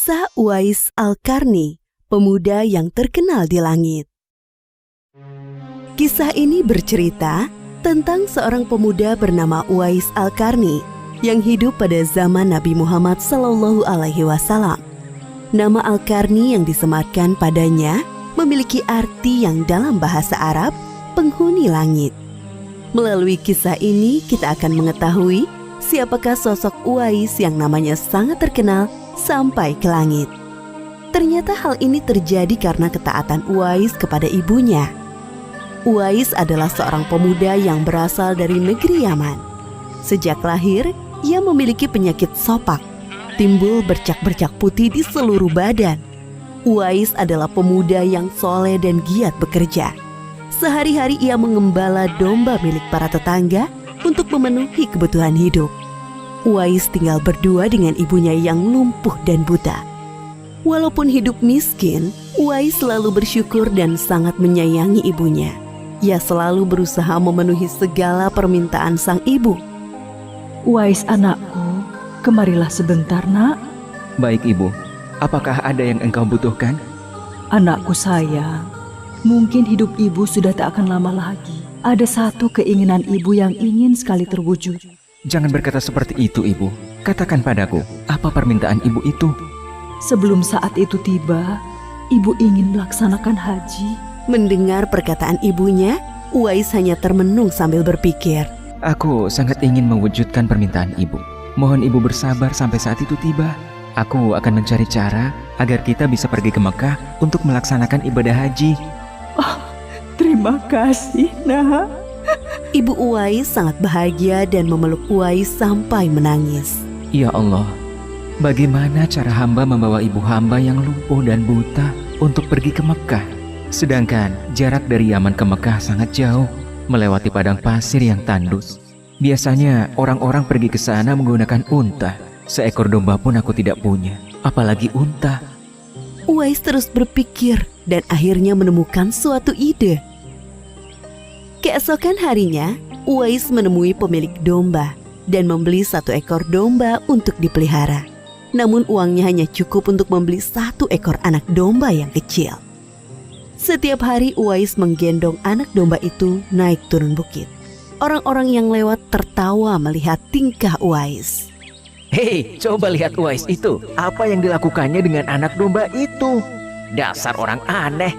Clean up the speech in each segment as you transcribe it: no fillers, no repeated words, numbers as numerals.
Kisah Uwais Al-Qarni, pemuda yang terkenal di langit. Kisah ini bercerita tentang seorang pemuda bernama Uwais Al-Qarni yang hidup pada zaman Nabi Muhammad SAW. Nama Al-Qarni yang disematkan padanya memiliki arti yang dalam bahasa Arab, penghuni langit. Melalui kisah ini kita akan mengetahui siapakah sosok Uwais yang namanya sangat terkenal sampai ke langit. Ternyata hal ini terjadi karena ketaatan Uwais kepada ibunya. Uwais adalah seorang pemuda yang berasal dari negeri Yaman. Sejak lahir, ia memiliki penyakit sopak, timbul bercak-bercak putih di seluruh badan. Uwais adalah pemuda yang soleh dan giat bekerja. Sehari-hari ia mengembala domba milik para tetangga untuk memenuhi kebutuhan hidup. Uwais tinggal berdua dengan ibunya yang lumpuh dan buta. Walaupun hidup miskin, Uwais selalu bersyukur dan sangat menyayangi ibunya. Ia selalu berusaha memenuhi segala permintaan sang ibu. Uwais anakku, kemarilah sebentar nak. Baik ibu, apakah ada yang engkau butuhkan? Anakku sayang, mungkin hidup ibu sudah tak akan lama lagi. Ada satu keinginan ibu yang ingin sekali terwujud. Jangan berkata seperti itu ibu. Katakan padaku, apa permintaan ibu itu? Sebelum saat itu tiba, ibu ingin melaksanakan haji. Mendengar perkataan ibunya, Uwais hanya termenung sambil berpikir. Aku sangat ingin mewujudkan permintaan ibu. Mohon ibu bersabar sampai saat itu tiba. Aku akan mencari cara agar kita bisa pergi ke Mekah untuk melaksanakan ibadah haji. Oh, terima kasih nak. Ibu Uwais sangat bahagia dan memeluk Uwais sampai menangis. Ya Allah, bagaimana cara hamba membawa ibu hamba yang lumpuh dan buta untuk pergi ke Mekah? Sedangkan jarak dari Yaman ke Mekah sangat jauh, melewati padang pasir yang tandus. Biasanya orang-orang pergi ke sana menggunakan unta. Seekor domba pun aku tidak punya, apalagi unta. Uwais terus berpikir dan akhirnya menemukan suatu ide. Keesokan harinya, Uwais menemui pemilik domba dan membeli 1 ekor domba untuk dipelihara. Namun uangnya hanya cukup untuk membeli 1 ekor anak domba yang kecil. Setiap hari Uwais menggendong anak domba itu naik turun bukit. Orang-orang yang lewat tertawa melihat tingkah Uwais. Hei, coba lihat Uwais itu. Apa yang dilakukannya dengan anak domba itu? Dasar orang aneh.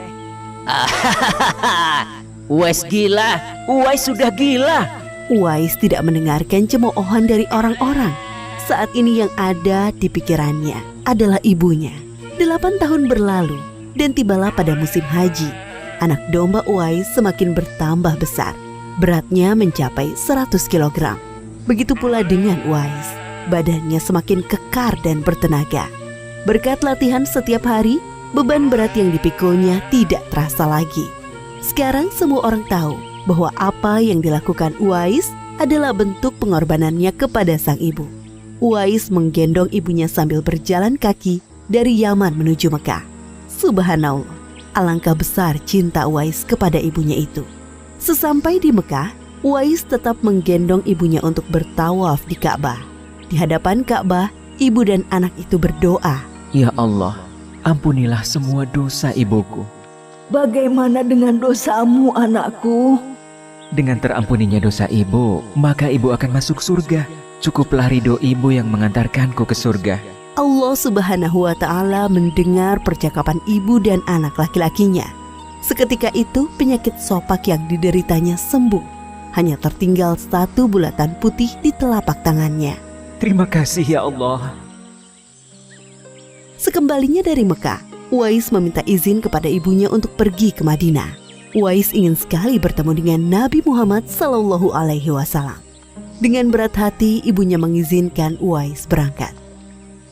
Uwais gila, Uwais sudah gila. Uwais tidak mendengarkan cemoohan dari orang-orang. Saat ini yang ada di pikirannya adalah ibunya. 8 tahun berlalu dan tibalah pada musim haji. Anak domba Uwais semakin bertambah besar. Beratnya mencapai 100 kg. Begitu pula dengan Uwais. Badannya semakin kekar dan bertenaga. Berkat latihan setiap hari, beban berat yang dipikulnya tidak terasa lagi. Sekarang semua orang tahu bahwa apa yang dilakukan Uwais adalah bentuk pengorbanannya kepada sang ibu. Uwais menggendong ibunya sambil berjalan kaki dari Yaman menuju Mekah. Subhanallah, alangkah besar cinta Uwais kepada ibunya itu. Sesampai di Mekah, Uwais tetap menggendong ibunya untuk bertawaf di Ka'bah. Di hadapan Ka'bah, ibu dan anak itu berdoa. Ya Allah, ampunilah semua dosa ibuku. Bagaimana dengan dosamu anakku? Dengan terampuninya dosa ibu, maka ibu akan masuk surga. Cukuplah ridho ibu yang mengantarkanku ke surga. Allah Subhanahu wa Ta'ala mendengar percakapan ibu dan anak laki-lakinya. Seketika itu penyakit sopak yang dideritanya sembuh. Hanya tertinggal 1 bulatan putih di telapak tangannya. Terima kasih ya Allah. Sekembalinya dari Mekah, Uwais meminta izin kepada ibunya untuk pergi ke Madinah. Uwais ingin sekali bertemu dengan Nabi Muhammad SAW. Dengan berat hati, ibunya mengizinkan Uwais berangkat.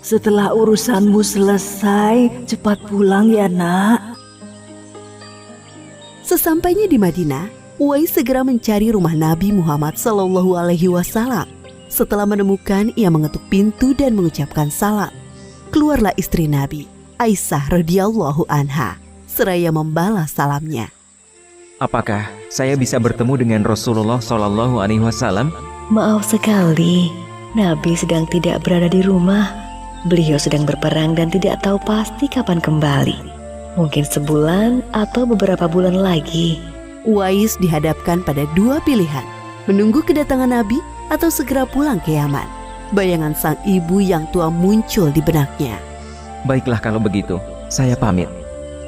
Setelah urusanmu selesai, cepat pulang ya nak. Sesampainya di Madinah, Uwais segera mencari rumah Nabi Muhammad SAW. Setelah menemukan, ia mengetuk pintu dan mengucapkan salam. Keluarlah istri Nabi, Aisyah radhiyallahu anha, seraya membalas salamnya. Apakah saya bisa bertemu dengan Rasulullah SAW? Maaf sekali, Nabi sedang tidak berada di rumah. Beliau sedang berperang dan tidak tahu pasti kapan kembali. Mungkin sebulan atau beberapa bulan lagi. Uwais dihadapkan pada dua pilihan, menunggu kedatangan Nabi atau segera pulang ke Yaman. Bayangan sang ibu yang tua muncul di benaknya. Baiklah kalau begitu, saya pamit.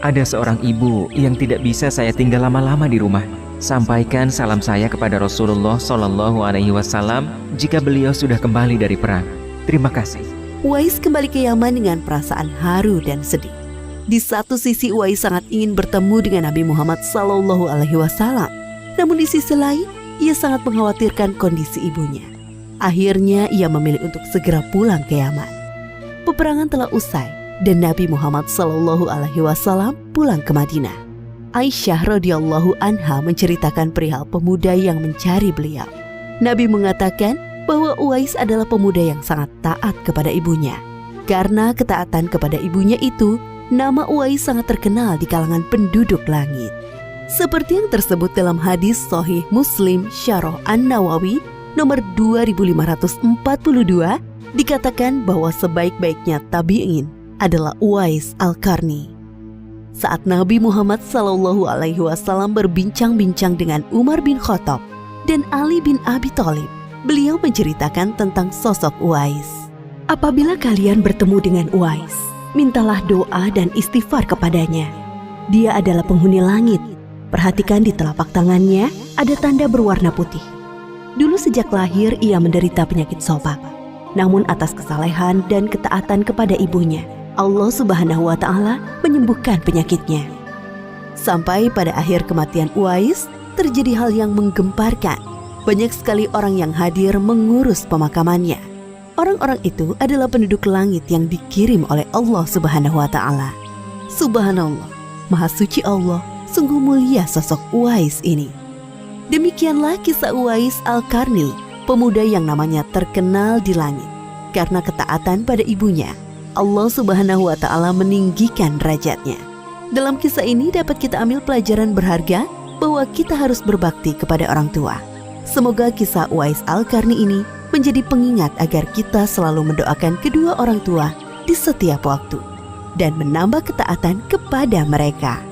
Ada seorang ibu yang tidak bisa saya tinggal lama-lama di rumah. Sampaikan salam saya kepada Rasulullah SAW jika beliau sudah kembali dari perang. Terima kasih. Uwais kembali ke Yaman dengan perasaan haru dan sedih. Di satu sisi Uwais sangat ingin bertemu dengan Nabi Muhammad SAW. Namun di sisi lain, ia sangat mengkhawatirkan kondisi ibunya. Akhirnya ia memilih untuk segera pulang ke Yaman. Peperangan telah usai dan Nabi Muhammad SAW pulang ke Madinah. Aisyah radhiyallahu anha menceritakan perihal pemuda yang mencari beliau. Nabi mengatakan bahwa Uwais adalah pemuda yang sangat taat kepada ibunya. Karena ketaatan kepada ibunya itu, nama Uwais sangat terkenal di kalangan penduduk langit. Seperti yang tersebut dalam hadis Sahih Muslim Syarah An-Nawawi nomor 2542, dikatakan bahwa sebaik-baiknya tabi'in adalah Uwais Al-Qarni. Saat Nabi Muhammad SAW berbincang-bincang dengan Umar bin Khattab dan Ali bin Abi Thalib, beliau menceritakan tentang sosok Uwais. Apabila kalian bertemu dengan Uwais, mintalah doa dan istighfar kepadanya. Dia adalah penghuni langit. Perhatikan di telapak tangannya ada tanda berwarna putih. Dulu sejak lahir ia menderita penyakit sopak. Namun atas kesalehan dan ketaatan kepada ibunya, Allah Subhanahu wa Ta'ala menyembuhkan penyakitnya. Sampai pada akhir kematian Uwais, terjadi hal yang menggemparkan. Banyak sekali orang yang hadir mengurus pemakamannya. Orang-orang itu adalah penduduk langit yang dikirim oleh Allah Subhanahu wa Ta'ala. Subhanallah, Maha Suci Allah, sungguh mulia sosok Uwais ini. Demikianlah kisah Uwais Al-Qarni, pemuda yang namanya terkenal di langit. Karena ketaatan pada ibunya, Allah Subhanahu wa Ta'ala meninggikan derajatnya. Dalam kisah ini dapat kita ambil pelajaran berharga bahwa kita harus berbakti kepada orang tua. Semoga kisah Uwais Al-Qarni ini menjadi pengingat agar kita selalu mendoakan kedua orang tua di setiap waktu dan menambah ketaatan kepada mereka.